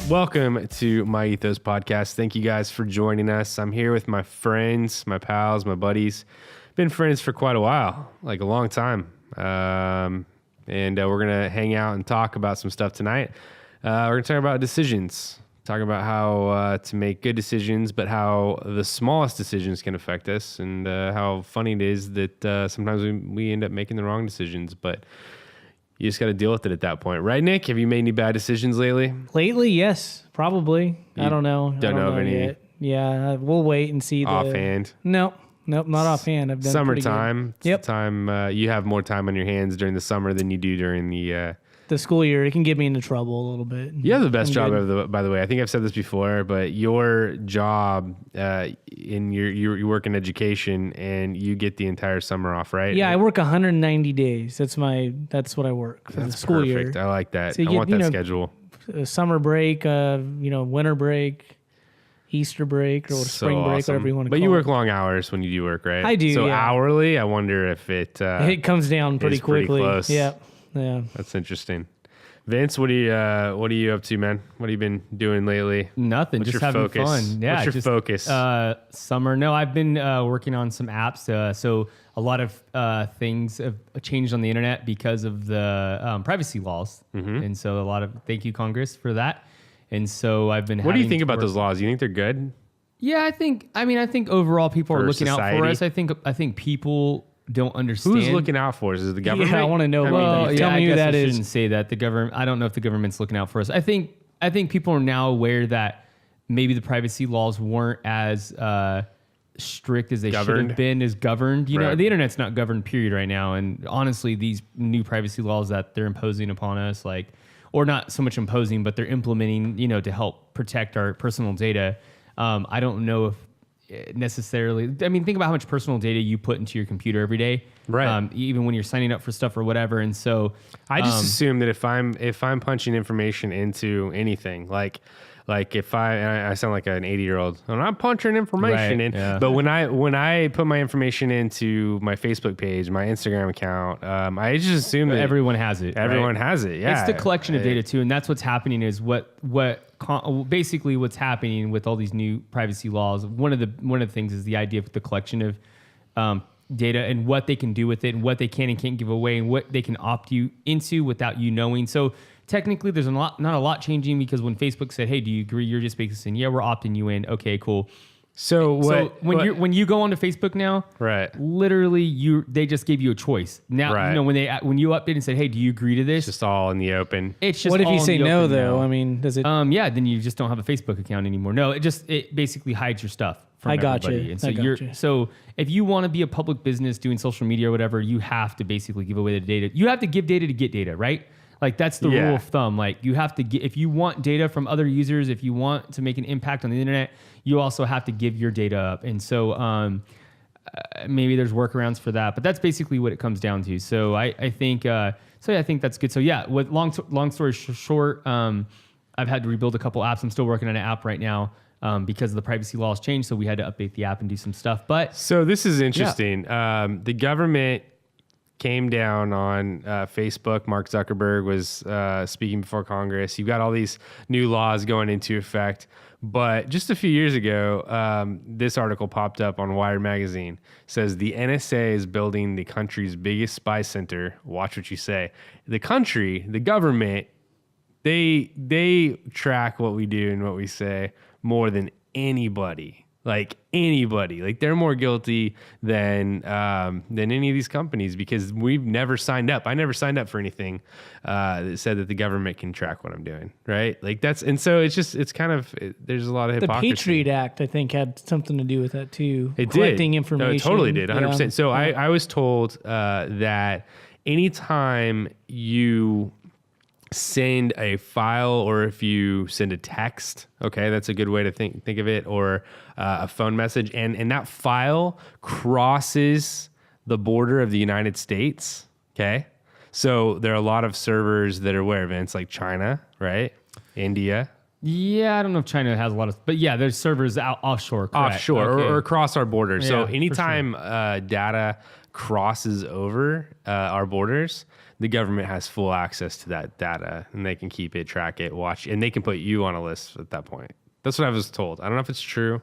Welcome to My Ethos Podcast. Thank you guys for joining us. I'm here with my friends, my pals, my buddies. Been friends for quite a while, like a long time. And we're going to hang out and talk about some stuff tonight. We're going to talk about decisions, talk about how to make good decisions, but how the smallest decisions can affect us, and how funny it is that sometimes we end up making the wrong decisions, but you just got to deal with it at that point. Right, Nick? Have you made any bad decisions lately? Lately, yes, probably. I don't know. Don't know of any yet. Yeah, we'll wait and see. Offhand? Nope, not offhand. I've done Summertime. Pretty good. Yep. Time, you have more time on your hands during the summer than you do during the school year. It can get me into trouble a little bit. You have the best job ever, by the way. I think I've said this before, but your job you work in education and you get the entire summer off, right? Yeah, I work 190 days. That's what I work for the school perfect. year. I like that. So I want that schedule. Summer break, winter break, Easter break, or spring break, whatever you want to call it. But you work long hours when you do work, right? I do. So yeah. Hourly, I wonder if it comes down pretty quickly. Pretty close. Yeah. Yeah. That's interesting. Vince, what are you up to, man? What have you been doing lately? Nothing. What's just your having focus? fun. Yeah. What's your focus? Summer. No, I've been working on some apps. So a lot of things have changed on the internet because of the privacy laws. Mm-hmm. And so thank you, Congress, for that. And so I've been. What do you think about those laws? You think they're good? Yeah, I think overall people are looking out for us. I think people don't understand. Who's looking out for us? Is it the government? Yeah, I want to know. Tell me who that is. I shouldn't say that. The government. I don't know if the government's looking out for us. I think people are now aware that maybe the privacy laws weren't as strict as they should have been, as governed. You know, the internet's not governed, period, right now. And honestly, these new privacy laws that they're imposing upon us, or not so much imposing, but they're implementing, to help protect our personal data. I don't know if necessarily. I mean, think about how much personal data you put into your computer every day, right? Even when you're signing up for stuff or whatever. And so, I just assume that if I'm punching information into anything, like if I sound like an 80-year-old, and I'm punching information in, but when I put my information into my Facebook page, my Instagram account, I just assume that everyone has it. Everyone has it. Yeah, it's the collection of data too, and that's what's happening. Is basically what's happening with all these new privacy laws. One of the things is the idea of the collection of data and what they can do with it, and what they can and can't give away, and what they can opt you into without you knowing. So technically, there's not a lot changing, because when Facebook said, "Hey, do you agree?" You're just basically saying, "Yeah, we're opting you in." Okay, cool. So when you go onto Facebook now, right? Literally, they just gave you a choice. Now, when you update and said, "Hey, do you agree to this?" It's just all in the open. It's just what if you say no, though? Now. I mean, does it? Yeah, then you just don't have a Facebook account anymore. No, it basically hides your stuff from everybody. And so so if you want to be a public business doing social media or whatever, you have to basically give away the data. You have to give data to get data, right? Like, that's the rule of thumb. Like, you have to get, if you want data from other users, if you want to make an impact on the internet, you also have to give your data up. And so maybe there's workarounds for that, but that's basically what it comes down to. So I think I think that's good. So yeah, with long story short, I've had to rebuild a couple apps. I'm still working on an app right now because the privacy laws changed. So we had to update the app and do some stuff. But so this is interesting. Yeah. The government came down on Facebook. Mark Zuckerberg was speaking before Congress. You've got all these new laws going into effect. But just a few years ago, this article popped up on Wired magazine. It says the NSA is building the country's biggest spy center. Watch what you say. The country, the government, they track what we do and what we say more than anybody. Like they're more guilty than any of these companies, because we've never signed up. I never signed up for anything that said that the government can track what I'm doing, right? Like there's a lot of hypocrisy. The Patriot Act, I think, had something to do with that too. It collecting did. information. No, it totally did, 100%. Yeah. So I was told that anytime you send a file, or if you send a text, okay, that's a good way to think of it, or a phone message, and that file crosses the border of the United States, okay? So there are a lot of servers that are where, Vince, like China, right? India. Yeah, I don't know if China has a lot of, but yeah, there's servers out offshore. Correct. Offshore, okay. or across our border. Yeah, so anytime data crosses over our borders, the government has full access to that data, and they can keep it, track it, watch, and they can put you on a list at that point. That's what I was told. I don't know if it's true,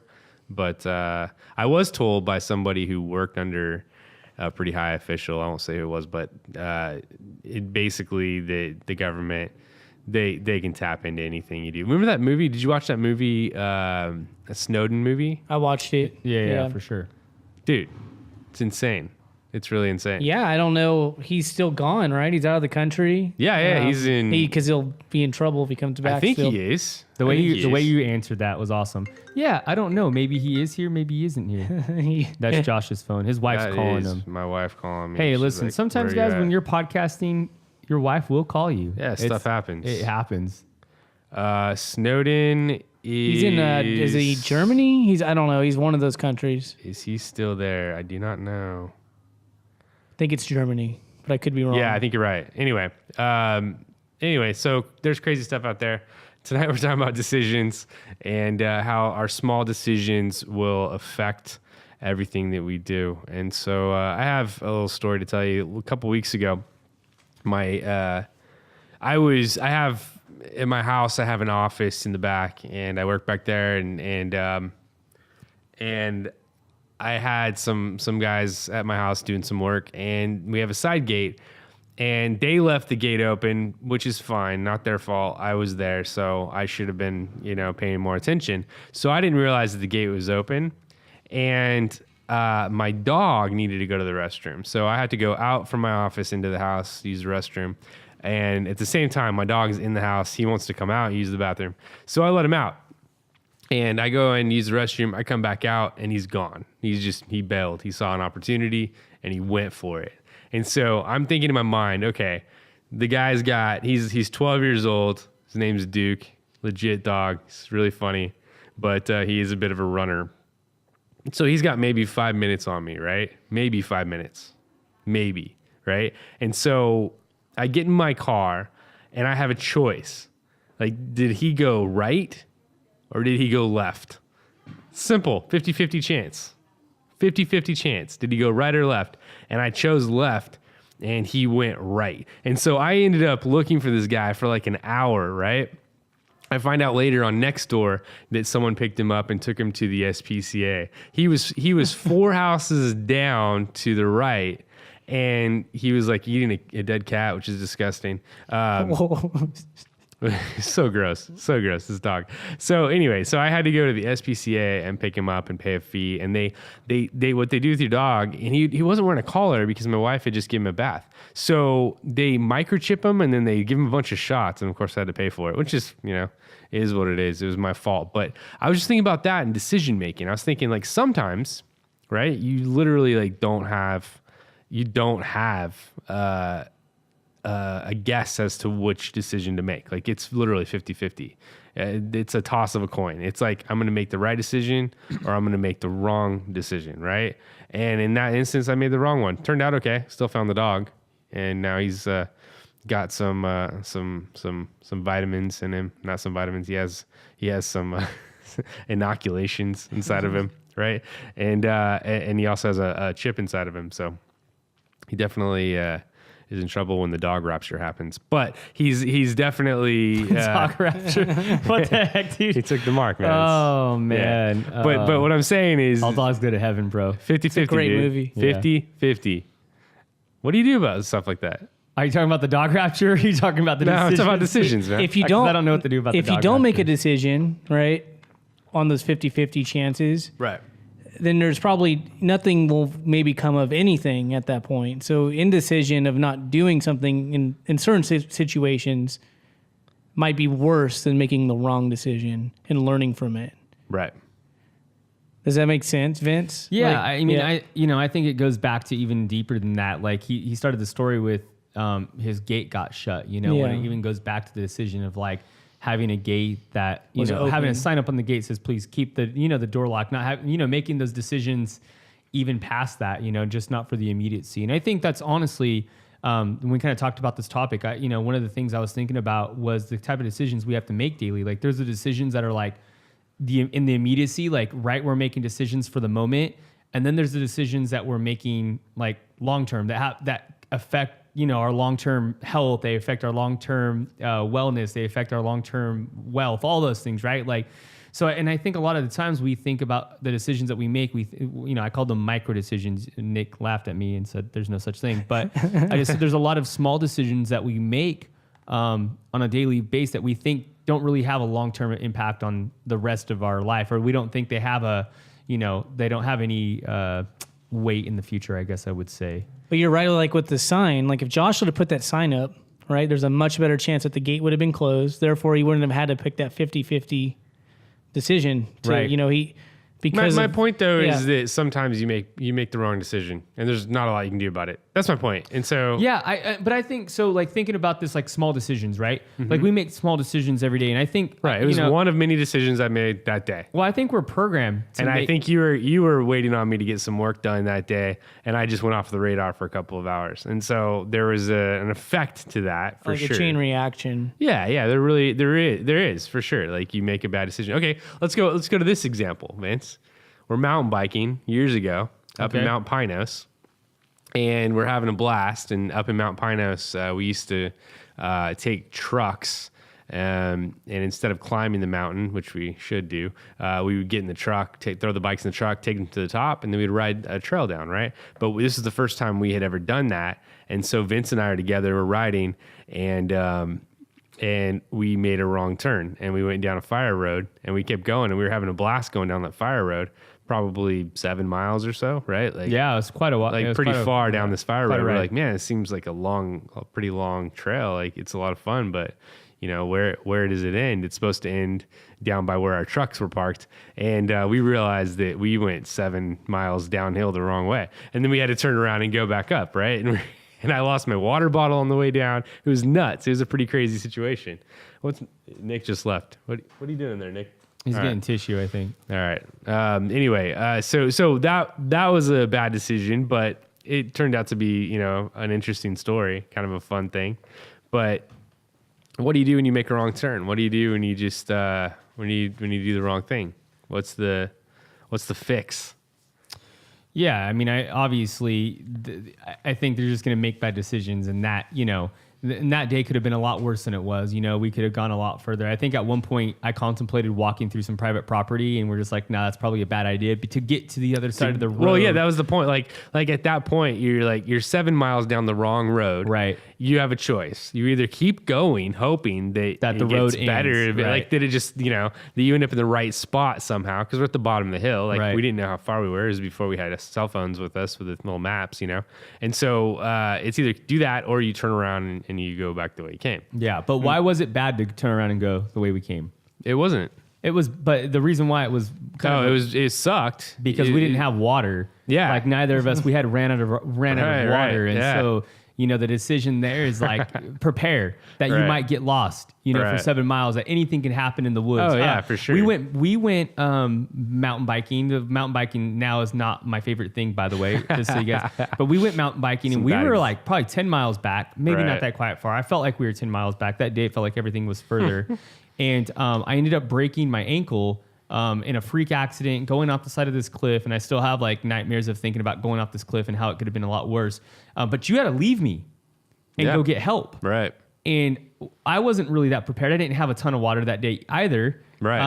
but I was told by somebody who worked under a pretty high official. I won't say who it was, but it basically the government, they can tap into anything you do. Remember that movie? Did you watch that movie, a Snowden movie? I watched it. Yeah, for sure. Dude, it's insane. It's really insane. Yeah, I don't know. He's still gone, right? He's out of the country. Yeah, he's in. Because he'll be in trouble if he comes back. I think still. he is. The way you answered that was awesome. Yeah, I don't know. Maybe he is here. Maybe he isn't here. That's Josh's phone. His wife's calling him. My wife calling me. Hey, She's listen. like, Sometimes, guys, when you're podcasting, your wife will call you. Yeah, stuff happens. It happens. Snowden is. He's in. Is he Germany? I don't know. He's one of those countries. Is he still there? I do not know. I think it's Germany, but I could be wrong. Yeah, I think you're right. Anyway, so there's crazy stuff out there. Tonight we're talking about decisions and how our small decisions will affect everything that we do. And so I have a little story to tell you. A couple weeks ago, in my house, I have an office in the back, and I work back there, and I had some guys at my house doing some work, and we have a side gate, and they left the gate open, which is fine, not their fault. I was there, so I should have been, paying more attention. So I didn't realize that the gate was open, and my dog needed to go to the restroom. So I had to go out from my office into the house, use the restroom. And at the same time, my dog's in the house. He wants to come out and use the bathroom. So I let him out. And I go and use the restroom. I come back out, and he's gone. He bailed. He saw an opportunity, and he went for it. And so I'm thinking in my mind, okay, the guy's he's 12 years old. His name's Duke. Legit dog. He's really funny. But he is a bit of a runner. So he's got maybe 5 minutes on me, right? Maybe 5 minutes. Maybe, right? And so I get in my car, and I have a choice. Like, did he go right or did he go left? Simple, 50-50 chance. 50-50 chance. Did he go right or left? And I chose left, and he went right. And so I ended up looking for this guy for like an hour, right? I find out later on Nextdoor that someone picked him up and took him to the SPCA. He was 4 houses down to the right, and he was like eating a dead cat, which is disgusting. So gross, this dog. So anyway, so I had to go to the SPCA and pick him up and pay a fee. And they what they do with your dog, and he wasn't wearing a collar because my wife had just given him a bath. So they microchip him, and then they give him a bunch of shots. And of course I had to pay for it, which is, is what it is. It was my fault. But I was just thinking about that in decision making. I was thinking, like, sometimes, right, you literally like don't have a guess as to which decision to make. Like, it's literally 50-50. It's a toss of a coin. It's like, I'm going to make the right decision or I'm going to make the wrong decision, right? And in that instance, I made the wrong one. Turned out okay. Still found the dog, and now he's got some vitamins in him. Not some vitamins. He has some inoculations inside of him, right? And he also has a chip inside of him. So he definitely is in trouble when the dog rapture happens. But he's definitely dog rapture. What the heck, dude? He took the mark, man. Oh man. Yeah. But what I'm saying is, all dogs go to heaven, bro. 50-50. It's a great movie. 50-50. What do you do about stuff like that? Are you talking about the dog rapture? Or are you talking about the No, decisions? I'm talking about decisions, man. If you don't, I don't know what to do about the dog If you don't make a rapture. decision, right, on those 50-50 chances, Right. then there's probably nothing will maybe come of anything at that point. So indecision of not doing something in certain situations might be worse than making the wrong decision and learning from it. Right. Does that make sense, Vince? Yeah, Like, I mean, I think it goes back to even deeper than that. Like he started the story with his gate got shut, when it even goes back to the decision of like having a gate that, having a sign up on the gate says, please keep the door locked, not having, making those decisions even past that, just not for the immediacy. And I think that's honestly, when we kind of talked about this topic, one of the things I was thinking about was the type of decisions we have to make daily. Like there's the decisions that are like in the immediacy, like right, we're making decisions for the moment. And then there's the decisions that we're making like long-term that affect, our long-term health. They affect our long-term wellness. They affect our long-term wealth, all those things, right? Like, so, and I think a lot of the times we think about the decisions that we make, I called them micro decisions. Nick laughed at me and said, there's no such thing. But I just said there's a lot of small decisions that we make on a daily basis that we think don't really have a long-term impact on the rest of our life, or we don't think they have they don't have any weight in the future, I guess I would say. But you're right, like with the sign, like if Josh would have put that sign up, right, there's a much better chance that the gate would have been closed. Therefore, he wouldn't have had to pick that 50-50 decision to, right. Because my point though is that sometimes you make the wrong decision and there's not a lot you can do about it. That's my point. And so but I think so, like thinking about this, like small decisions, right? Mm-hmm. Like we make small decisions every day, and I think it was one of many decisions I made that day. Well, I think we're programmed I think you were waiting on me to get some work done that day, and I just went off the radar for a couple of hours, and so there was an effect to that for like sure. A chain reaction. Yeah, there is for sure. Like you make a bad decision. Okay, let's go to this example, Vince. We're mountain biking years ago up in Mount Pinos, and we're having a blast. And up in Mount Pinos, we used to take trucks, and instead of climbing the mountain, which we should do, we would get in the truck, throw the bikes in the truck, take them to the top, and then we'd ride a trail down, right? But this is the first time we had ever done that. And so Vince and I are together, we're riding, and we made a wrong turn, and we went down a fire road, and we kept going, and we were having a blast going down that fire road, probably 7 miles or so, right? Like, yeah, it was quite a while. Like pretty far down this fire road. We're like, man, it seems like a pretty long trail. Like it's a lot of fun, but where does it end? It's supposed to end down by where our trucks were parked. And we realized that we went 7 miles downhill the wrong way. And then we had to turn around and go back up, right? And I lost my water bottle on the way down. It was nuts. It was a pretty crazy situation. Nick just left. What are you doing there, Nick? He's getting tissue, I think. All right. Anyway, so that was a bad decision, but it turned out to be, an interesting story, kind of a fun thing. But what do you do when you make a wrong turn? What do you do when you just when you do the wrong thing? What's the fix? Yeah, I mean, I think they're just going to make bad decisions, and that, and that day could have been a lot worse than it was. We could have gone a lot further. I think at one point I contemplated walking through some private property, and we're just like, that's probably a bad idea. But to get to the other side of the road. Well, yeah, that was the point. Like at that point, you're 7 miles down the wrong road. Right. You have a choice. You either keep going, hoping that the road gets better, ends, right. like that it just, that you end up in the right spot somehow, because we're at the bottom of the hill. Like we didn't know how far we were. It was before we had cell phones with us with the little maps, And so it's either do that or you turn around and you go back the way you came. Yeah, but why was it bad to turn around and go the way we came? It wasn't. It was, but the reason why it was it sucked because we didn't have water. Yeah, like neither of us, we had ran out of water, and so the decision there is like prepare that you might get lost. For 7 miles, that anything can happen in the woods. Oh yeah, for sure. We went mountain biking. The mountain biking now is not my favorite thing, by the way, just so you guys. But we went mountain biking, and we were like probably 10 miles back, maybe not that quite far. I felt like we were 10 miles back. That day it felt like everything was further. And I ended up breaking my ankle in a freak accident going off the side of this cliff, and I still have like nightmares of thinking about going off this cliff and how it could have been a lot worse. But you had to leave me and go get help. Right. And I wasn't really that prepared. I didn't have a ton of water that day either. Right.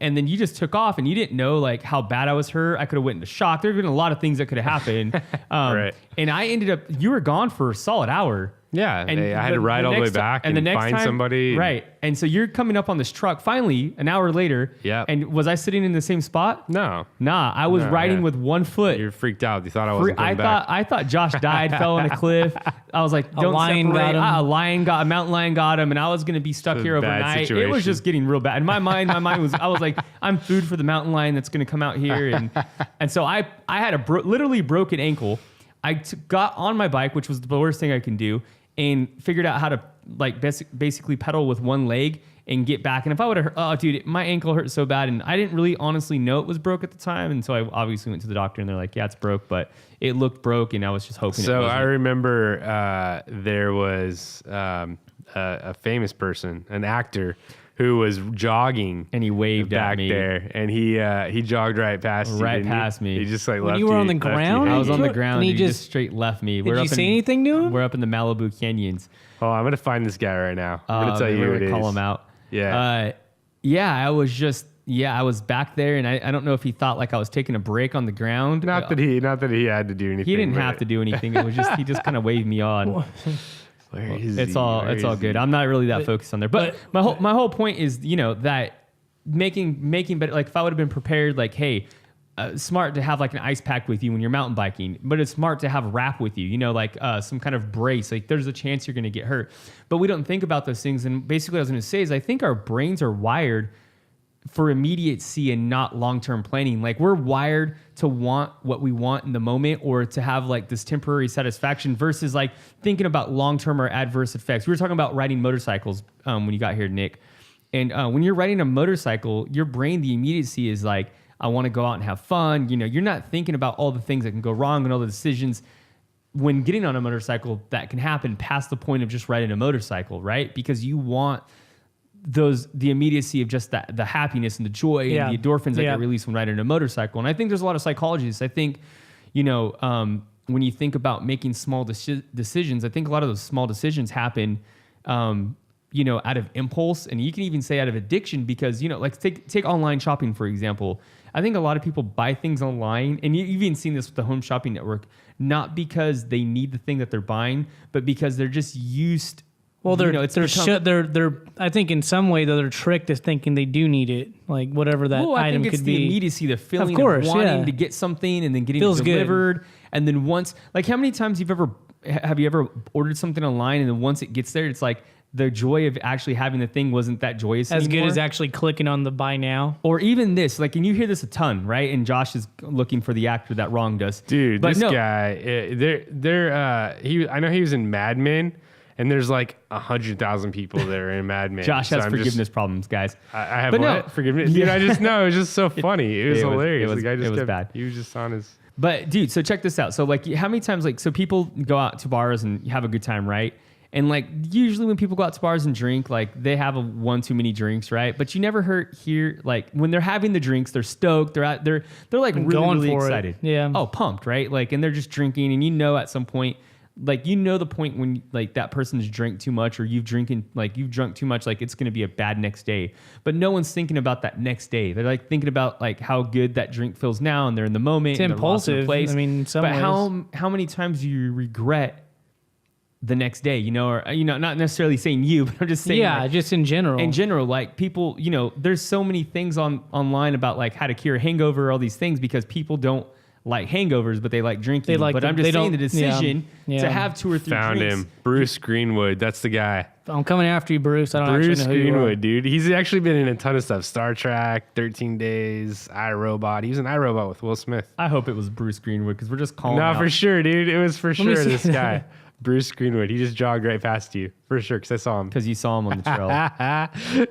And then you just took off, and you didn't know like how bad I was hurt. I could have went into shock. There have been a lot of things that could have happened. Right. And I ended up, you were gone for a solid hour. Yeah, and I had to ride all the way back and find somebody. Right. And so you're coming up on this truck finally an hour later. Yeah. And was I sitting in the same spot? No. Nah, I was riding with one foot. You're freaked out. You thought I wasn't coming back. I thought Josh died, fell on a cliff. I was like, don't separate. A mountain lion got him, and I was going to be stuck here overnight. It was just getting real bad. In my mind was, I was like, I'm food for the mountain lion that's going to come out here. And so I had a literally broken ankle. I got on my bike, which was the worst thing I can do, and figured out how to like basically pedal with one leg and get back. And if I would have, dude, my ankle hurt so bad, and I didn't really honestly know it was broke at the time. And so I obviously went to the doctor, and they're like, yeah, it's broke, but it looked broke, and I was just hoping. So I remember there was a famous person, an actor, who was jogging and he waved back at me there, and he jogged right past you. right past me. He just like When left you were on the left you ground? hanging. I was on the And ground. he And he just- just straight left me. Did you say anything to him? We're up in the Malibu Canyons. Oh, I'm gonna find this guy right now. I'm gonna tell you who we're it gonna is. call him out. Yeah. I was back there, and I don't know if he thought like I was taking a break on the ground. Not that he had to do anything. He didn't but have to do anything. It was just he just kind of waved me on. Where is It's he? all Where it's all is good. he? I'm not really that focused on there. But my whole point is, that making better. Like if I would have been prepared, like, hey, smart to have like an ice pack with you when you're mountain biking, but it's smart to have wrap with you, like some kind of brace. Like there's a chance you're going to get hurt, but we don't think about those things. And basically what I was going to say is I think our brains are wired for immediacy and not long-term planning. Like we're wired to want what we want in the moment or to have like this temporary satisfaction versus like thinking about long-term or adverse effects. We were talking about riding motorcycles when you got here, Nick. And when you're riding a motorcycle, your brain, the immediacy is like, I want to go out and have fun. You're not thinking about all the things that can go wrong and all the decisions when getting on a motorcycle that can happen past the point of just riding a motorcycle, right? Because you want the immediacy of just the happiness and the joy and the endorphins that get released when riding a motorcycle. And I think there's a lot of psychologists. I think, when you think about making small decisions, I think a lot of those small decisions happen, out of impulse, and you can even say out of addiction because, like take online shopping, for example. I think a lot of people buy things online, and you've even seen this with the Home Shopping Network, not because they need the thing that they're buying, but because they're just used. Well, they're I think in some way they're tricked into thinking they do need it, like whatever that item could be. I think it's the immediacy, the feeling of course, wanting to get something and then getting Feels it delivered. good. And then once, like how many times have you ever ordered something online and then once it gets there, it's like the joy of actually having the thing wasn't that joyous as anymore. Good as actually clicking on the buy now. Or even this, like, and you hear this a ton, right? And Josh is looking for the actor that wronged us. Dude, but this guy, I know he was in Mad Men, and there's like 100,000 people that are in Mad Men. Josh has forgiveness problems, guys. I have forgiveness? Dude, I just know. It was just so funny. It was hilarious. It was bad. He was just on his... But, dude, so check this out. So, like, how many times, like, so people go out to bars and have a good time, right? And, like, usually when people go out to bars and drink, like, they have one too many drinks, right? But you never hear, like, when they're having the drinks, they're stoked. They're like, really excited. Yeah. Oh, pumped, right? Like, and they're just drinking. And at some point, like, the point when, like, that person's drank too much or you've drunk too much, like, it's going to be a bad next day. But no one's thinking about that next day. They're, like, thinking about, like, how good that drink feels now, and they're in the moment. It's and impulsive. Place. I mean, in some ways. How many times do you regret the next day, or not necessarily saying you, but I'm just saying, just in general. In general, like people, there's so many things online about like how to cure a hangover, all these things, because people don't like hangovers, but they like drinking. But I'm just saying the decision to have 2 or 3 Found drinks. him. Bruce Greenwood. That's the guy. I'm coming after you, Bruce. I don't actually know who you are. Greenwood, dude. He's actually been in a ton of stuff. Star Trek, 13 Days, iRobot. He was in iRobot with Will Smith. I hope it was Bruce Greenwood because we're just calling out. No, for sure, dude. It was for sure see this guy. Bruce Greenwood. He just jogged right past you. For sure, because I saw him. Because you saw him on the trail.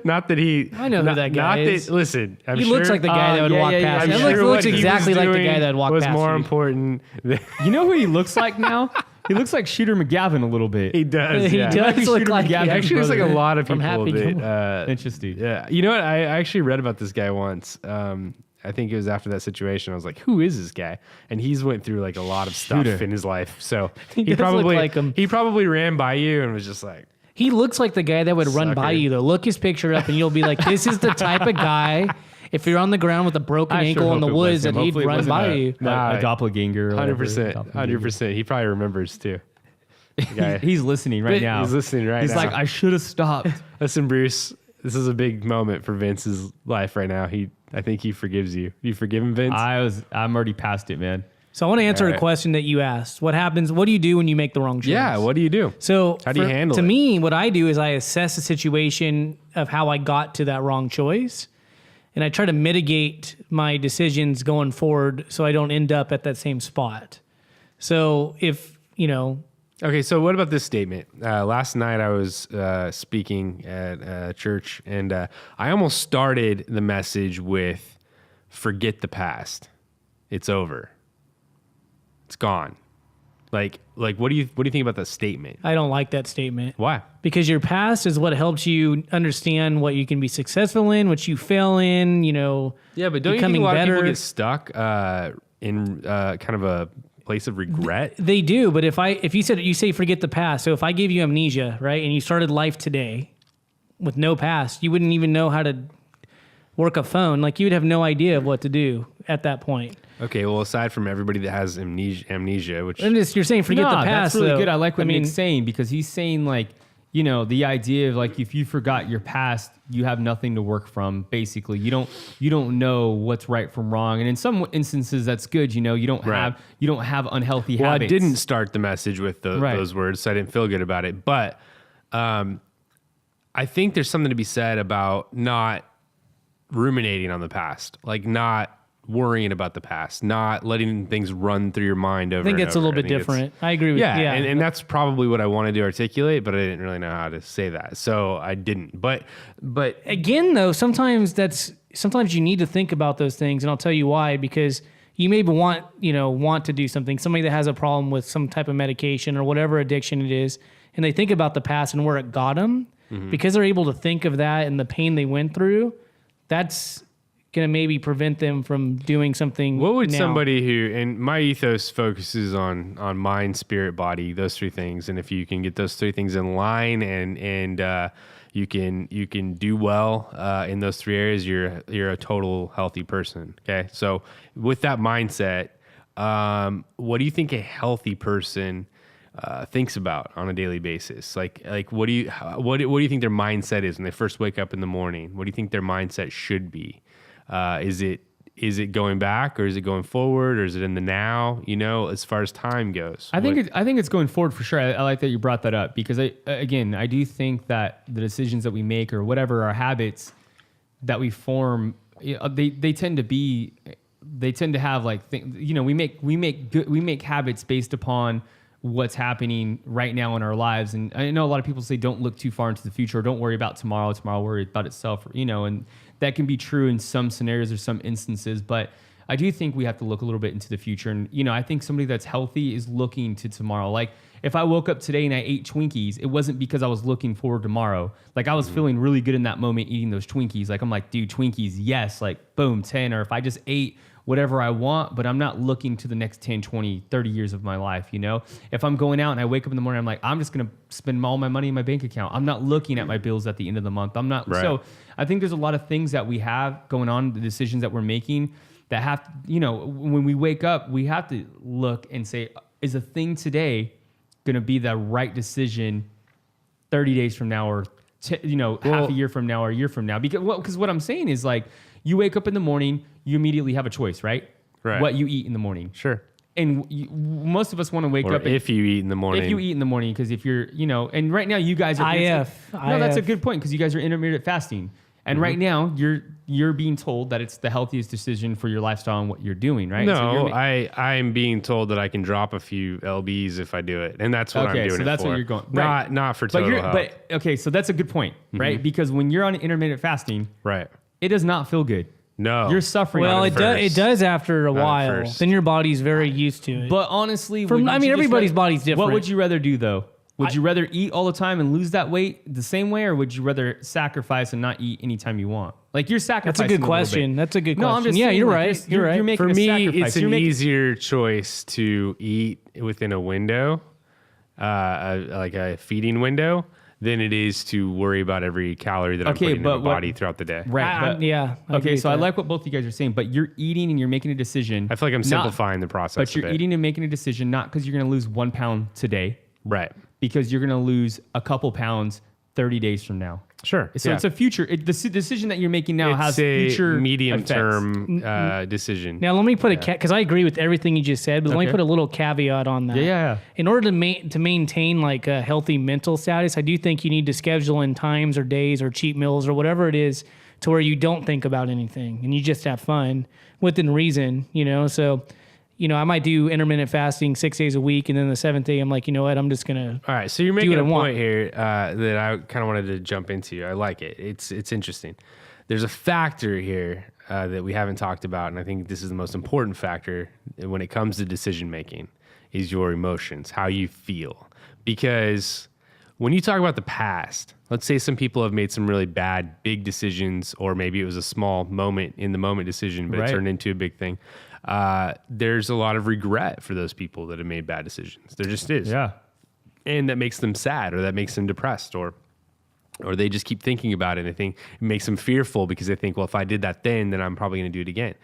Not that he... I know who that guy is. Listen, He looks like the guy that would walk past. I'm He sure looks what he exactly was like the doing guy that would walk was past more you. important than... You know who he looks like now? He looks like Shooter McGavin a little bit. He does, He yeah. does look like He actually looks like a lot of From people. Happy Gilmore. Interesting. Yeah. You know what? I actually read about this guy once. I think it was after that situation. I was like, who is this guy? And he's went through like a lot of stuff in his life. So He does probably look like him. He probably ran by you and was just like, He looks like the guy that would run by Sucker. you, though. Look his picture up, and you'll be like, this is the type of guy, if you're on the ground with a broken I sure ankle in hope the it was woods, him. that he'd Hopefully it run wasn't by a- you. Nah, a doppelganger. or whatever. 100%. 100%. He probably remembers too. The guy. He's listening right now. He's listening right He's now. like, I should have stopped. Listen, Bruce, this is a big moment for Vince's life right now. I think he forgives you. You forgive him, Vince? I'm already past it, man. So I want to answer All a right. question that you asked. What happens? What do you do when you make the wrong choice? Yeah, what do you do? So How do you handle to it? me, what I do is I assess the situation of how I got to that wrong choice, and I try to mitigate my decisions going forward so I don't end up at that same spot. So if, Okay, so what about this statement? Last night I was speaking at church, and I almost started the message with, forget the past. It's over. It's gone. Like what do you think about that statement? I don't like that statement. Why? Because your past is what helps you understand what you can be successful in, what you fail in, Yeah, but don't you think a lot of people get stuck in kind of a place of regret? They do, but if you say forget the past, so if I gave you amnesia, right, and you started life today with no past, you wouldn't even know how to work a phone. Like, you would have no idea of what to do at that point. Okay, well, aside from everybody that has amnesia, which you're saying forget the past. That's really though. good. I like what Nick's saying, because he's saying, like, the idea of, like, if you forgot your past, you have nothing to work from. Basically, you don't know what's right from wrong, and in some instances that's good. You don't have unhealthy habits. Well, I didn't start the message with those words, so I didn't feel good about it. But I think there's something to be said about not ruminating on the past, like not worrying about the past, not letting things run through your mind over. I think it's a little bit different. I agree with you. Yeah, and that's probably what I wanted to articulate, but I didn't really know how to say that, so I didn't. But again, though, sometimes you need to think about those things, and I'll tell you why. Because you may want to do something. Somebody that has a problem with some type of medication or whatever addiction it is, and they think about the past and where it got them, because they're able to think of that and the pain they went through. That's going to maybe prevent them from doing something. What would somebody who, and my ethos focuses on mind, spirit, body, those three things. And if you can get those three things in line and you can do well in those three areas, you're a total healthy person. Okay. So with that mindset, what do you think a healthy person thinks about on a daily basis? Like what do you think their mindset is when they first wake up in the morning? What do you think their mindset should be? Is it going back, or is it going forward, or is it in the now? As far as time goes, I think it's going forward for sure. I like that you brought that up, because I do think that the decisions that we make, or whatever our habits that we form, they tend to have like we make habits based upon what's happening right now in our lives. And I know a lot of people say don't look too far into the future, or don't worry about tomorrow will worry about itself, and that can be true in some scenarios or some instances, but I do think we have to look a little bit into the future. And I think somebody that's healthy is looking to tomorrow. Like, if I woke up today and I ate Twinkies, it wasn't because I was looking forward to tomorrow. Like, I was feeling really good in that moment eating those Twinkies. Like, I'm like, dude, Twinkies, yes, like, boom, 10. Or if I just ate whatever I want, but I'm not looking to the next 10, 20, 30 years of my life, If I'm going out and I wake up in the morning, I'm like, I'm just going to spend all my money in my bank account. I'm not looking at my bills at the end of the month. I'm not. Right. So I think there's a lot of things that we have going on, the decisions that we're making, that have, when we wake up, we have to look and say, is a thing today going to be the right decision 30 days from now, or half a year from now, or a year from now? Because what I'm saying is, like, you wake up in the morning, you immediately have a choice, right? Right. What you eat in the morning. Sure. And most of us want to wake up. If you eat in the morning. If you eat in the morning, because if you're, and right now you guys are. No, that's a good point, because you guys are intermittent fasting. And right now you're being told that it's the healthiest decision for your lifestyle and what you're doing, right? No, I'm being told that I can drop a few lbs if I do it, and that's what I'm doing. So that's what you're going. Right. Not for total health. But okay, so that's a good point, right? Because when you're on intermittent fasting, right, it does not feel good. No, you're suffering. Well, it does after a while. Then your body's very used to it. But honestly, everybody's body's different. What would you rather do, though? Would you rather eat all the time and lose that weight the same way, or would you rather sacrifice and not eat anytime you want? Like, you're sacrificing. That's a good question. That's a good question. No, I'm just saying, you're like, right. You're right. You're making For a me, sacrifice. it's an easier choice to eat within a window, like a feeding window, than it is to worry about every calorie that I'm putting in my body throughout the day. Right. Okay, so I like what both you guys are saying, but you're eating and you're making a decision. I feel like I'm simplifying the process. But you're eating and making a decision not because you're going to lose 1 pound today. Right. Because you're going to lose a couple pounds 30 days from now. Sure. So it's a future. The decision that you're making now has future medium-term decision. Now, let me put because I agree with everything you just said, but let me put a little caveat on that. Yeah. In order to maintain like a healthy mental status, I do think you need to schedule in times or days or cheat meals or whatever it is to where you don't think about anything and you just have fun within reason, So, I might do intermittent fasting 6 days a week, and then the 7th day, I'm like, you know what, I'm just gonna. All right, so you're making a point here that I kind of wanted to jump into. I like it. It's interesting. There's a factor here that we haven't talked about, and I think this is the most important factor when it comes to decision making, is your emotions, how you feel. Because when you talk about the past, let's say some people have made some really bad, big decisions, or maybe it was a small moment in the moment decision, but it turned into a big thing. There's a lot of regret for those people that have made bad decisions. There just is. Yeah. And that makes them sad, or that makes them depressed, or they just keep thinking about it. And I think it makes them fearful because they think, well, if I did that then I'm probably going to do it again.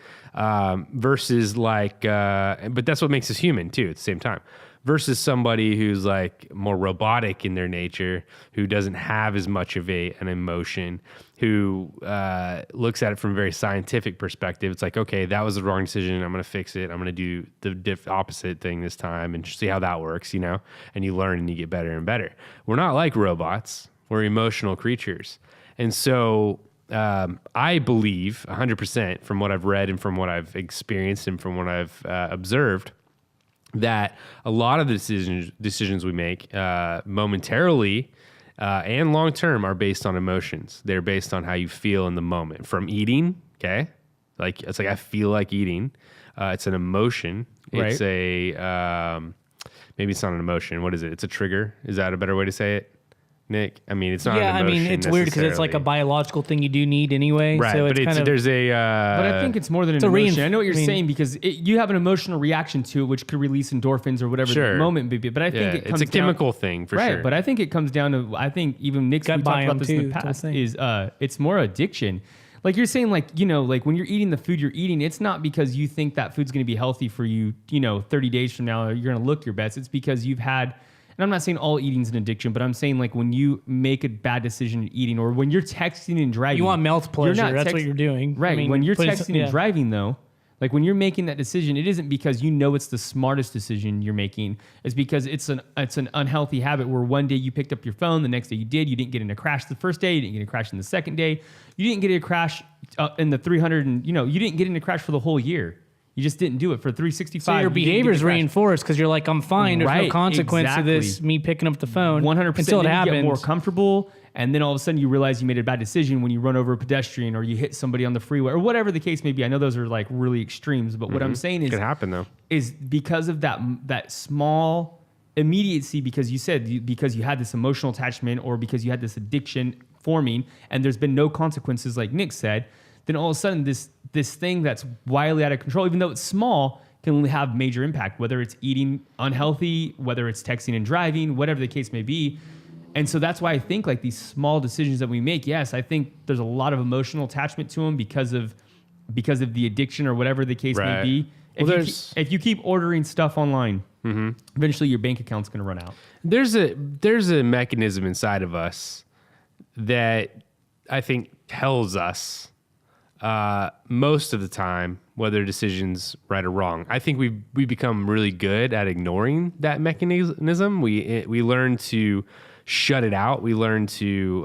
Versus like, but that's what makes us human too at the same time. Versus somebody who's like more robotic in their nature, who doesn't have as much of an emotion, who looks at it from a very scientific perspective. It's like, okay, that was the wrong decision. I'm going to fix it. I'm going to do the opposite thing this time and see how that works, and you learn and you get better and better. We're not like robots. We're emotional creatures. And so I believe 100% from what I've read and from what I've experienced and from what I've observed, that a lot of the decisions we make momentarily and long term are based on emotions. They're based on how you feel in the moment. From eating, okay? Like it's like I feel like eating. It's an emotion. It's a maybe it's not an emotion. What is it? It's a trigger. Is that a better way to say it, Nick? I mean, it's not. Yeah, an emotion it's weird because it's like a biological thing you do need anyway. Right, so but it's kind of, there's a. But I think it's more than an emotion. I know what you're saying because you have an emotional reaction to it, which could release endorphins or whatever the moment may be. But I think it comes it's a chemical thing for sure. But I think it comes down to even Nick's we talked about this in the past is it's more addiction. Like you're saying, like when you're eating the food you're eating, it's not because you think that food's going to be healthy for you. 30 days from now you're going to look your best. It's because you've had. And I'm not saying all eating's an addiction, but I'm saying like when you make a bad decision in eating, or when you're texting and driving, you want mouth pleasure. That's what you're doing, right? When you're texting and driving, though, like when you're making that decision, it isn't because it's the smartest decision you're making. It's because it's an unhealthy habit where one day you picked up your phone, the next day you didn't get in a crash the first day, you didn't get in a crash in the second day, you didn't get in a crash in the 300, and you didn't get in a crash for the whole year. You just didn't do it for 365. So your behavior's reinforced because you're like, I'm fine. There's no consequence to this, me picking up the phone. 100%. Until it happens. You get more comfortable, and then all of a sudden you realize you made a bad decision when you run over a pedestrian or you hit somebody on the freeway or whatever the case may be. I know those are like really extremes, but what I'm saying is... It can happen, though. Is because of that small immediacy, because you had this emotional attachment or because you had this addiction forming, and there's been no consequences like Nick said, then all of a sudden this thing that's wildly out of control, even though it's small, can have major impact, whether it's eating unhealthy, whether it's texting and driving, whatever the case may be. And so that's why I think like these small decisions that we make, yes, I think there's a lot of emotional attachment to them because of the addiction or whatever the case may be. If you keep ordering stuff online, eventually your bank account's going to run out. There's a mechanism inside of us that I think tells us most of the time whether a decision's right or wrong. I think we become really good at ignoring that mechanism. We learn to shut it out. We learn to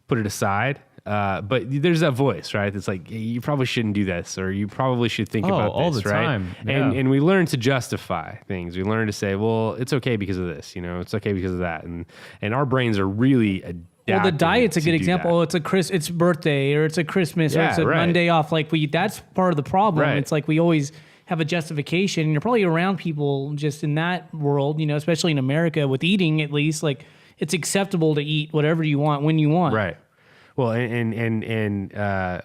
put it aside. But there's that voice, right? That's like, hey, you probably shouldn't do this, or you probably should think about all this, the right? time. Yeah. And we learn to justify things. We learn to say, well, it's okay because of this, it's okay because of that. And our brains are really well, the diet's a good example. Oh, it's birthday, or it's a Christmas, or it's a Monday off. Like that's part of the problem. Right. It's like we always have a justification. And you're probably around people just in that world, especially in America with eating, at least, like it's acceptable to eat whatever you want when you want. Right. Well, and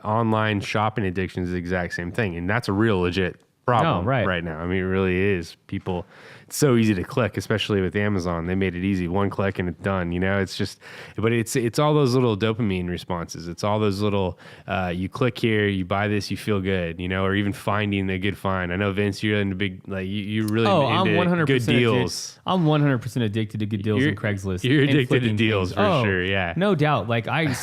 online shopping addiction is the exact same thing, and that's a real legit problem right now. I mean, it really is. People, it's so easy to click, especially with Amazon. They made it easy, one click and it's done. It's just, but it's all those little dopamine responses. It's all those little, you click here, you buy this, you feel good, or even finding a good find. I know Vince, you're into big, like you really into I'm 100% good deals. I'm 100% addicted to good deals on Craigslist. You're addicted to deals for sure. Yeah, no doubt. Like I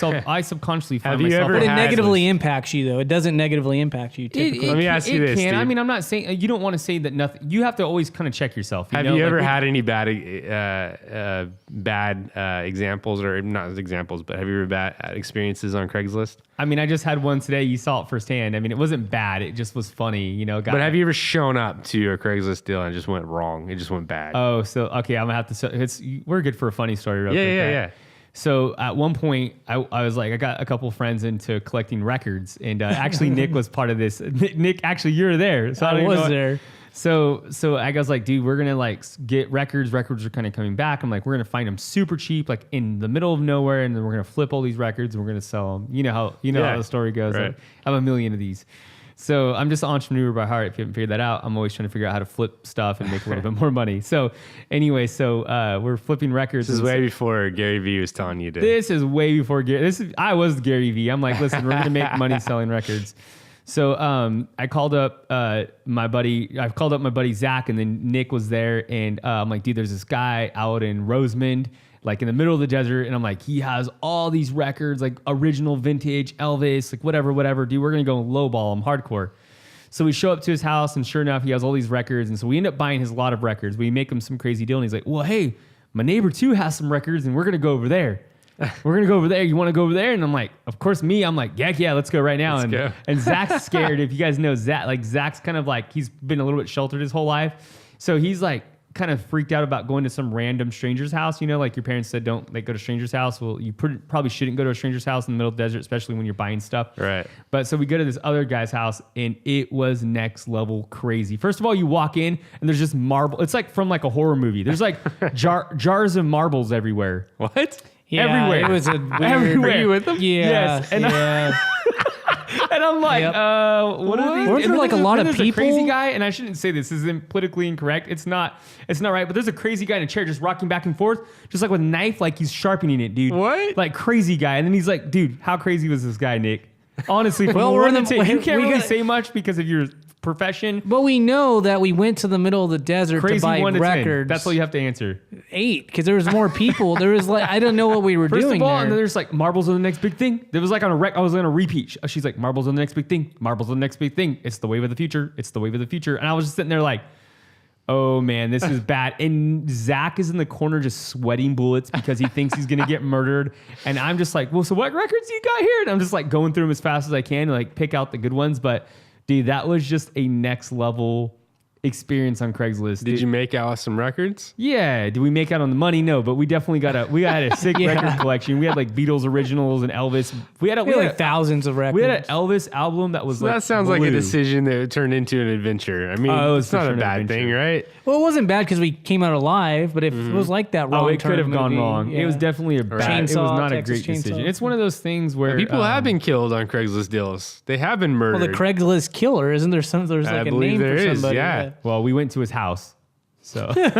subconsciously find myself. Have you ever? But it negatively impacts you though. It doesn't negatively impact you. Typically. Let me ask you this. I mean, I'm not saying you don't want to say that nothing. You have to always kind of check yourself. Have you ever had any bad examples, or not examples, but have you ever bad experiences on Craigslist? I mean, I just had one today. You saw it firsthand. I mean, it wasn't bad. It just was funny, But have you ever shown up to a Craigslist deal and it just went wrong? It just went bad. Oh, so okay. I'm gonna have to. We're good for a funny story. Real quick, yeah. So at one point, I was like, I got a couple friends into collecting records, and actually Nick was part of this. Nick, actually, you're there. So I was there. So I was like, dude, we're gonna like get records. Records are kind of coming back. I'm like, we're gonna find them super cheap, like in the middle of nowhere, and then we're gonna flip all these records and we're gonna sell them. You know how the story goes. Right. Like, I have a million of these. So I'm just an entrepreneur by heart. If you haven't figured that out, I'm always trying to figure out how to flip stuff and make a little bit more money. So anyway, we're flipping records. This is way before Gary Vee was telling you to. This is way before Gary. I was Gary Vee. I'm like, listen, we're gonna make money selling records. So I called up my buddy. I've called up my buddy Zach, and then Nick was there, and I'm like, dude, there's this guy out in Rosemond, like in the middle of the desert, and I'm like, he has all these records, like original vintage Elvis, like whatever, dude. We're gonna go lowball him hardcore. So we show up to his house, and sure enough, he has all these records, and so we end up buying his lot of records. We make him some crazy deal, and he's like, well, hey, my neighbor too has some records, and we're gonna go over there. We're gonna go over there. You want to go over there? And I'm like, of course, I'm like, yeah, let's go right now. Let's go. And Zach's scared. If you guys know Zach, like Zach's kind of like, he's been a little bit sheltered his whole life, so he's like kind of freaked out about going to some random stranger's house. You know, like your parents said, don't like go to stranger's house. Well, you probably shouldn't go to a stranger's house in the middle of the desert, especially when you're buying stuff. Right. But so we go to this other guy's house, and it was next level crazy. First of all, you walk in and there's just marble. It's like from like a horror movie. There's like jars of marbles everywhere. What? Yeah, everywhere. It was a weird. Everywhere. Were you with them? Yeah. Yes. And and I'm like, Yep. what are these? Weren't there like a lot of there's people? A crazy guy, and I shouldn't say this isn't politically incorrect. It's not right. But there's a crazy guy in a chair just rocking back and forth, just like with a knife, like he's sharpening it, dude. What? Like crazy guy. And then he's like, dude, how crazy was this guy, Nick? Honestly, from Well, one we're to in the- 10, you can't we really gotta- say much because of your profession. But we know that we went to the middle of the desert Crazy to buy 1 to 10. records. That's all you have to answer. 8, because there was more people. There was like, I don't know what we were First doing of all, there. and then there's like marbles on the next big thing. There was like on a I was on a repeat. She's like, marbles on the next big thing. Marbles on the next big thing. It's the wave of the future. It's the wave of the future. And I was just sitting there like, oh man, this is bad. And Zach is in the corner just sweating bullets because he thinks he's gonna get murdered. And I'm just like, well, so what records you got here? And I'm just like going through them as fast as I can to like pick out the good ones. But dude, that was just a next level experience on Craigslist. Did you make out with some records? Yeah. Did we make out on the money? No, but we definitely had a sick Yeah. record collection. We had like Beatles originals and Elvis. We had like thousands of records. we had an Elvis album that was So like that sounds like a blue. decision that turned into an adventure. I mean, Oh, it was it's for not sure a an bad adventure. thing, right? Well, it wasn't bad because we came out alive, but if it was like that wrong Oh, it could have gone movie, wrong. It was definitely a bad. It was Chainsaw, not a Texas great decision. Chainsaw. It's one of those things where People have been killed on Craigslist deals. They have been murdered. Well, the Craigslist killer, isn't there some? There's I like a believe name there for is, somebody. yeah. Well, we went to his house, so Dude,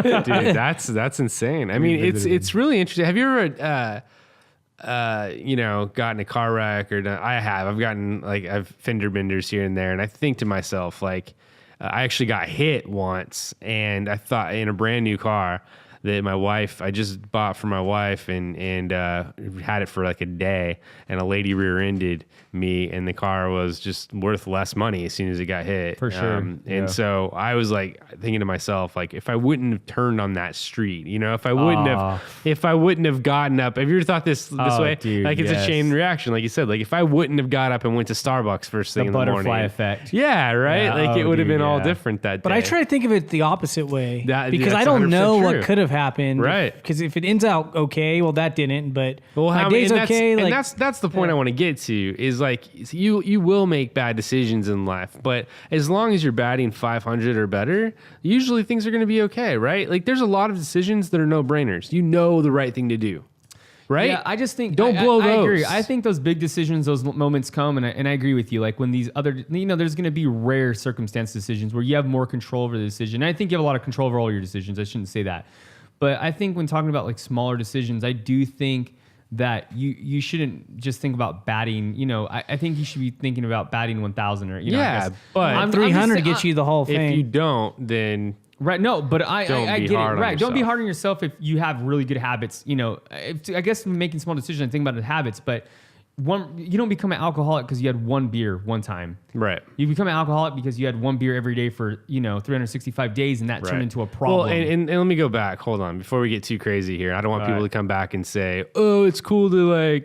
that's insane. I mean, it's really interesting. Have you ever gotten a car wreck or I have. I've fender benders here and there, and I think to myself like, I actually got hit once, and I thought in a brand new car that I just bought for my wife, and had it for like a day, and a lady rear-ended me, and the car was just worth less money as soon as it got hit. For sure. And so I was like thinking to myself, like, if I wouldn't have turned on that street, if I wouldn't have gotten up. Have you ever thought this way? Dude, like it's a chain reaction, like you said. Like if I wouldn't have got up and went to Starbucks first thing in the morning, butterfly effect. Yeah, right. Yeah, Like it would have been all yeah. different that day. But I try to think of it the opposite way because that's I don't 100% know true. what could have happened. Right. Because if it ends out okay, well, that didn't. But Well, my day's and okay. and Like that's the point I want to get to is like you will make bad decisions in life, but as long as you're batting 500 or better, usually things are going to be okay, right? Like there's a lot of decisions that are no brainers. You know the right thing to do, right? Yeah, I just think Don't blow I agree. those. I think those big decisions, those moments come, and I agree with you. Like when these other, there's going to be rare circumstance decisions where you have more control over the decision. And I think you have a lot of control over all your decisions. I shouldn't say that, but I think when talking about like smaller decisions, I do think that you shouldn't just think about batting. I think you should be thinking about batting 1,000 or I guess. but I'm 300 just- gets you the whole thing. if you don't, then Right, no, but I be get it. hard on Right, don't be yourself. hard on yourself if you have really good habits. I guess making small decisions, I think about the habits, but you don't become an alcoholic because you had one beer one time. Right. You become an alcoholic because you had one beer every day for 365 days, and that turned into a problem. Well, and let me go back. Hold on, before we get too crazy here. I don't want people to come back and say, "Oh, it's cool to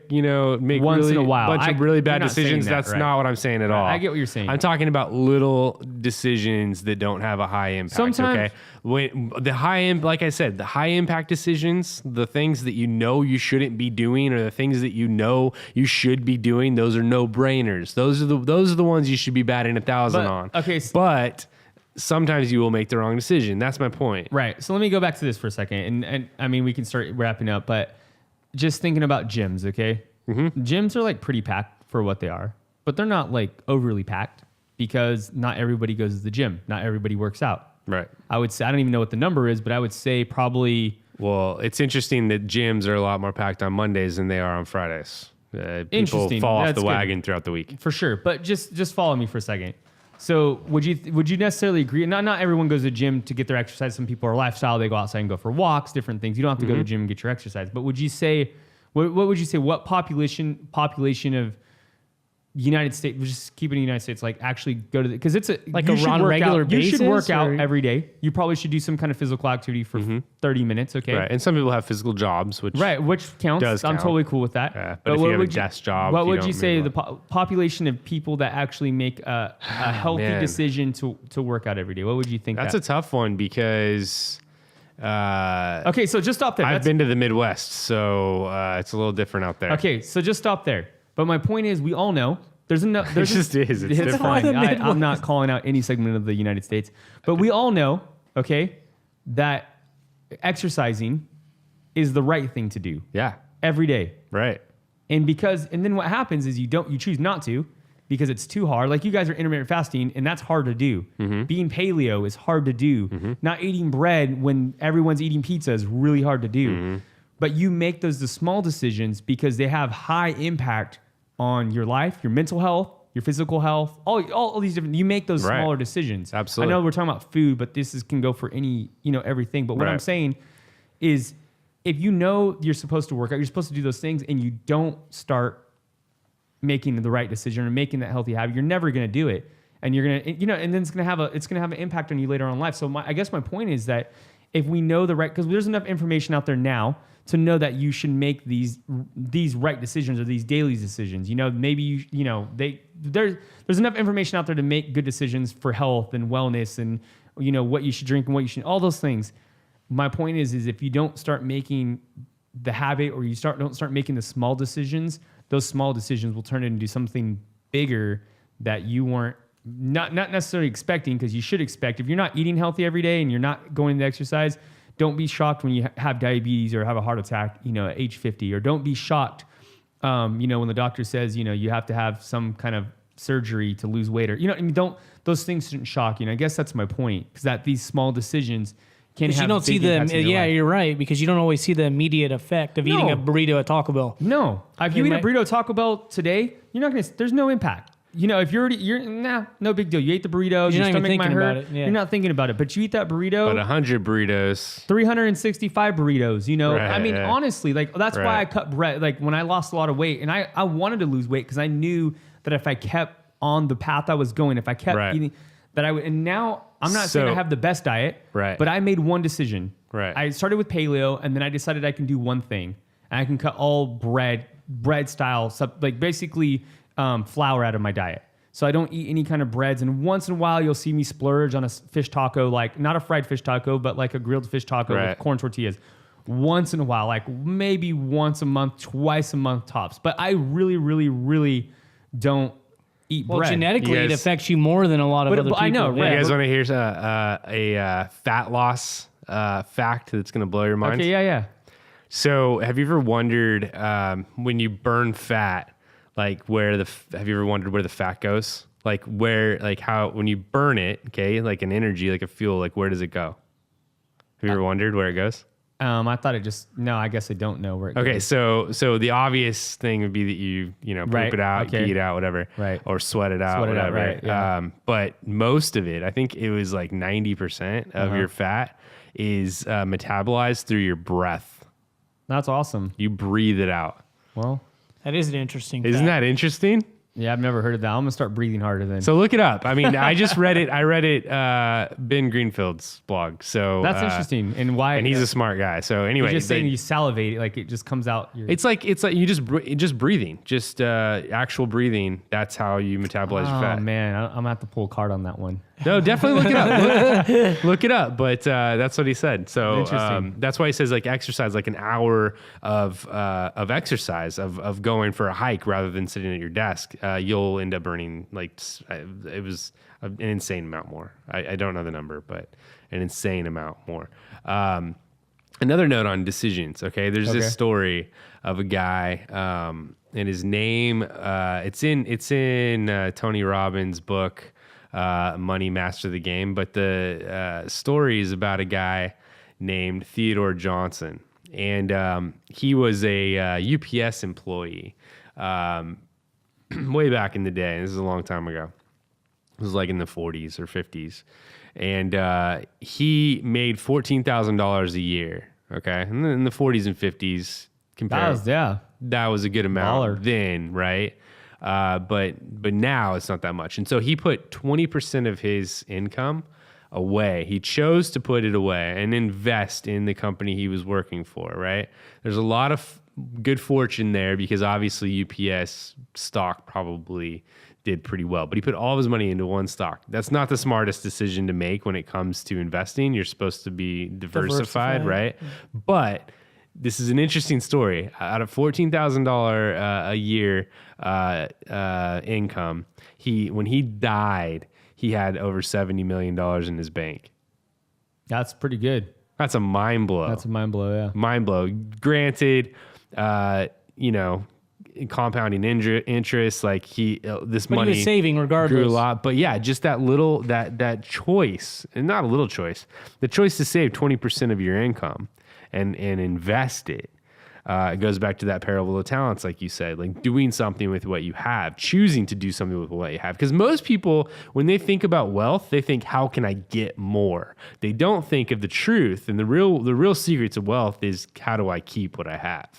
make once in a while bunch of really bad decisions." That's not what I'm saying at all. I get what you're saying. I'm talking about little decisions that don't have a high impact. Sometimes, okay, like I said, the high impact decisions, the things that you shouldn't be doing, or the things that you should be doing, those are no brainers. Those are the ones you should be batting 1,000 on. Okay, but sometimes you will make the wrong decision. That's my point. Right. So let me go back to this for a second, and I mean we can start wrapping up, but just thinking about gyms. Okay, gyms are like pretty packed for what they are, but they're not like overly packed because not everybody goes to the gym. Not everybody works out. Right. I would say, I don't even know what the number is, but I would say probably. Well, it's interesting that gyms are a lot more packed on Mondays than they are on Fridays. People fall off the wagon throughout the week. For sure. But just follow me for a second. So would you necessarily agree? Not everyone goes to the gym to get their exercise. Some people are lifestyle. They go outside and go for walks, different things. You don't have to go to the gym and get your exercise. But would you say, what would you say, what population of United States, we'll just keep it in the United States, like actually go to because it's like on a regular basis. You should work out every day. You probably should do some kind of physical activity for 30 minutes. Okay. Right. And some people have physical jobs, which counts. Does I'm count. totally cool with that. But if you have a desk job, what would you say the population of people that actually make a healthy decision to work out every day? What would you think? That's a tough one because. Okay, so just stop there. I've been to the Midwest, so it's a little different out there. Okay, so just stop there. But my point is, we all know there's enough. It just is. It's different. Fine. I'm not calling out any segment of the United States, but we all know, okay, that exercising is the right thing to do. Yeah. Every day. Right. And then what happens is you choose not to because it's too hard. Like you guys are intermittent fasting, and that's hard to do. Being paleo is hard to do. Not eating bread when everyone's eating pizza is really hard to do. But you make the small decisions because they have high impact on your life, your mental health, your physical health, all these different. You make those smaller decisions. Absolutely. I know we're talking about food, but can go for any everything. But what I'm saying is, if you know you're supposed to work out, you're supposed to do those things, and you don't start making the right decision or making that healthy habit, you're never going to do it, and you're going to and then it's going to have an impact on you later on in life. So I guess my point is that if we know because there's enough information out there now to know that you should make these right decisions or these daily decisions. Maybe there's enough information out there to make good decisions for health and wellness and what you should drink and what you should, all those things. My point is if you don't start making the habit or don't start making the small decisions, those small decisions will turn into something bigger that you weren't not necessarily expecting, because you should expect. If you're not eating healthy every day and you're not going to exercise, don't be shocked when you have diabetes or have a heart attack, at age 50, or don't be shocked, when the doctor says, you have to have some kind of surgery to lose weight, or, those things shouldn't shock you. And I guess that's my point, because that these small decisions can have. You don't see the, life. You're right, because you don't always see the immediate effect of eating a burrito at Taco Bell. No, if you eat a burrito at Taco Bell today, you're not going to, there's no impact. If no big deal. You ate the burrito, your stomach might hurt. You're not thinking about it, but you eat that burrito. But 100 burritos. 365 burritos, Right, I mean, honestly, that's why I cut bread. Like when I lost a lot of weight, and I wanted to lose weight because I knew that if I kept on the path I was going, if I kept eating, that I would, and now I'm not saying I have the best diet, but I made one decision. I started with paleo, and then I decided I can do one thing, and I can cut all bread style, like basically flour out of my diet. So I don't eat any kind of breads. And once in a while, you'll see me splurge on a fish taco, like not a fried fish taco, but like a grilled fish taco with corn tortillas. Once in a while, like maybe once a month, twice a month tops. But I really, really, really don't eat bread. Well, genetically, it affects you more than a lot of other people. I know, right? You guys want to hear a fat loss fact that's going to blow your mind? Okay, yeah. So have you ever wondered when you burn fat, like have you ever wondered where the fat goes? Like how, when you burn it, okay, like an energy, like a fuel, like where does it go? Have you ever wondered where it goes? I thought I guess I don't know where it goes. Okay, so the obvious thing would be that you poop it out, pee it out, whatever, or sweat it out, whatever. But most of it, I think it was like 90% of your fat is metabolized through your breath. That's awesome. You breathe it out. Well, That is an interesting fact. Isn't that interesting? Yeah, I've never heard of that. I'm gonna start breathing harder then. So look it up. I mean, I just read it. I read it. Ben Greenfield's blog. So that's interesting. And why? And he's a smart guy. So anyway, you're just saying you salivate, like it just comes out. It's like you just breathing, just actual breathing. That's how you metabolize your fat. Oh man, I'm gonna have to pull a card on that one. No, definitely look it up. Look it up. But that's what he said. So that's why he says like exercise, like an hour of exercise of going for a hike rather than sitting at your desk. You'll end up burning it was an insane amount more. I don't know the number, but an insane amount more. Another note on decisions. Okay, there's this story of a guy, and his name it's in Tony Robbins' book. Money Master the Game, but the story is about a guy named Theodore Johnson, and he was a UPS employee way back in the day. This is a long time ago. It was like in the 40s or 50s, and he made $14,000 a year. Okay, and in the 40s and 50s, that was a good amount then, right? But now it's not that much. And so he put 20% of his income away. He chose to put it away and invest in the company he was working for, right? There's a lot of good fortune there because obviously UPS stock probably did pretty well, but he put all of his money into one stock. That's not the smartest decision to make when it comes to investing. You're supposed to be diversified. Right? But this is an interesting story. Out of $14,000 a year income, when he died, he had over $70 million in his bank. That's pretty good. That's a mind blow. Yeah. Mind blow. Granted, compounding interest, like this money he was saving regardless. Grew a lot. But yeah, just that little that choice, and not a little choice, the choice to save 20% of your income and invest it. It goes back to that parable of talents, like you said, like doing something with what you have, choosing to do something with what you have. Because most people, when they think about wealth, they think, how can I get more? They don't think of the truth. And the real secret to wealth is, how do I keep what I have?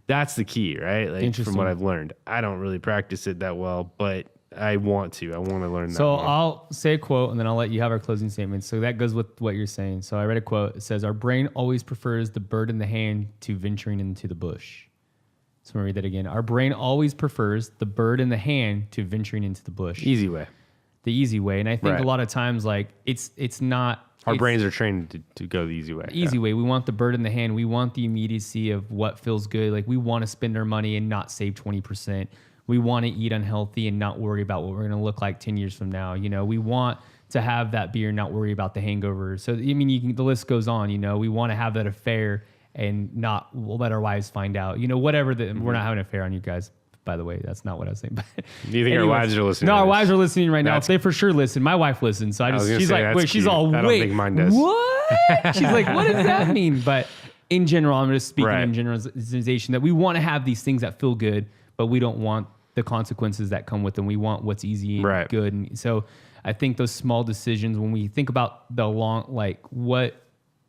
That's the key, right? Like, from what I've learned. I don't really practice it that well, but I want to. I want to learn that. So more. I'll say a quote, and then I'll let you have our closing statement. So that goes with what you're saying. So I read a quote. It says, "Our brain always prefers the bird in the hand to venturing into the bush." So I'm going to read that again. Our brain always prefers the bird in the hand to venturing into the bush. Easy way. The easy way. And I think a lot of times, like, it's not... Our brains are trained to go the easy way. Easy way. We want the bird in the hand. We want the immediacy of what feels good. Like, we want to spend our money and not save 20%. We want to eat unhealthy and not worry about what we're going to look like 10 years from now. You know, we want to have that beer and not worry about the hangover. So, I mean, the list goes on. You know, we want to have that affair and we'll let our wives find out. You know, whatever. We're not having an affair on you guys, by the way. That's not what I was saying. But do you think our wives are listening? No, our wives are listening right now. If they for sure listen. My wife listens. So she's like, wait, she's all, I don't think mine does. What? She's like, what does that mean? But in general, I'm just speaking in generalization, that we want to have these things that feel good, but we don't want the consequences that come with them. We want what's easy and good. And so I think those small decisions, when we think about the long, like what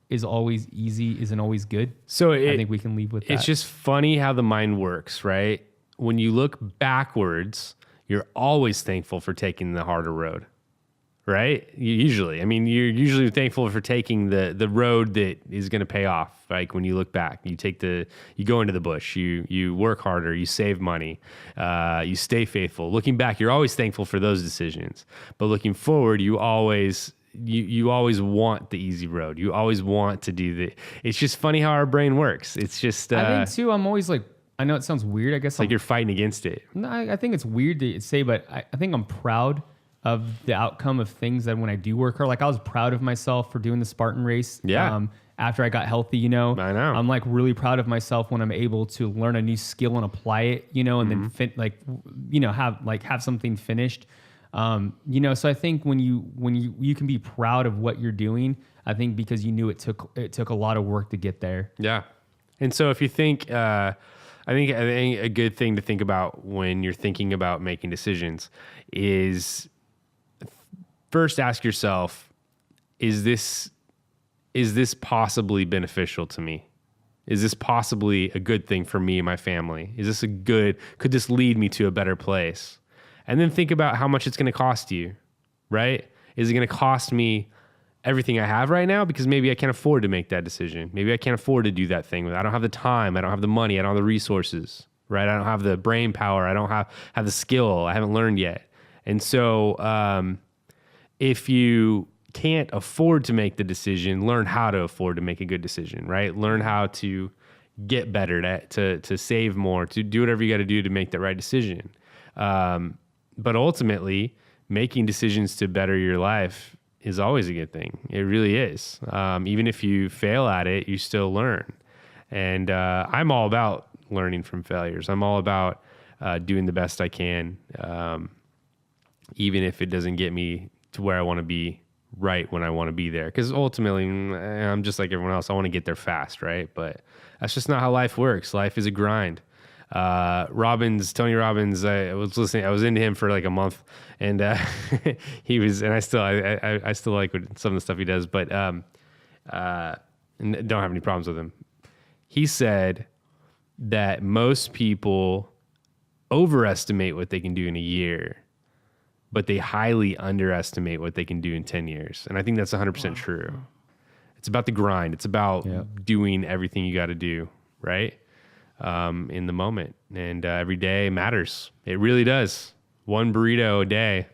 is always easy isn't always good. So I think we can leave with that. It's just funny how the mind works, right? When you look backwards, you're always thankful for taking the harder road, right? You're usually thankful for taking the road that is going to pay off. Like when you look back, you go into the bush, you work harder, you save money, you stay faithful. Looking back, you're always thankful for those decisions. But looking forward, you always want the easy road. You always want to do it's just funny how our brain works. It's just, I think too, I'm always like, I know it sounds weird. I guess like you're fighting against it. No, I think it's weird to say, but I think I'm proud of the outcome of things that when I do work hard. Like I was proud of myself for doing the Spartan race. Yeah. After I got healthy, you know. I know. I'm like really proud of myself when I'm able to learn a new skill and apply it, you know, and then have something finished. You know, so I think when you can be proud of what you're doing, I think because you knew it took a lot of work to get there. Yeah. And so if you think, I think a good thing to think about when you're thinking about making decisions is first ask yourself, is this possibly beneficial to me? Is this possibly a good thing for me and my family? Could this lead me to a better place? And then think about how much it's going to cost you, right? Is it going to cost me everything I have right now? Because maybe I can't afford to make that decision. Maybe I can't afford to do that thing. I don't have the time. I don't have the money. I don't have the resources, right? I don't have the brain power. I don't have the skill. I haven't learned yet. And so if you can't afford to make the decision, learn how to afford to make a good decision, right? Learn how to get better, to save more, to do whatever you got to do to make the right decision. But ultimately, making decisions to better your life is always a good thing. It really is. Even if you fail at it, you still learn. And I'm all about learning from failures. I'm all about doing the best I can, even if it doesn't get me to where I want to be right when I want to be there. Because ultimately, I'm just like everyone else. I want to get there fast, right? But that's just not how life works. Life is a grind. Tony Robbins, I was into him for like a month, and he was, and I still like some of the stuff he does, but and don't have any problems with him. He said that most people overestimate what they can do in a year, but they highly underestimate what they can do in 10 years. And I think that's 100% true. It's about the grind. It's about doing everything you got to do, right? In the moment. And every day matters. It really does. One burrito a day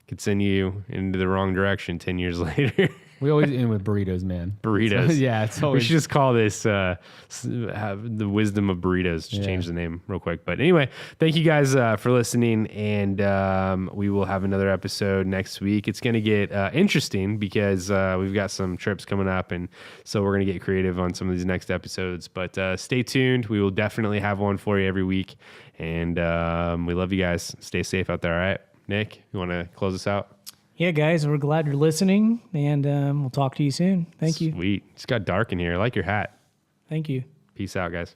could send you into the wrong direction 10 years later. We always end with burritos, man. Burritos. Yeah, it's always. We should just call this have the wisdom of burritos. Just change the name real quick. But anyway, thank you guys for listening, and we will have another episode next week. It's going to get interesting because we've got some trips coming up, and so we're going to get creative on some of these next episodes. But stay tuned. We will definitely have one for you every week, and we love you guys. Stay safe out there, all right? Nick, you want to close us out? Yeah, guys, we're glad you're listening, and we'll talk to you soon. Thank you. Sweet. It's got dark in here. I like your hat. Thank you. Peace out, guys.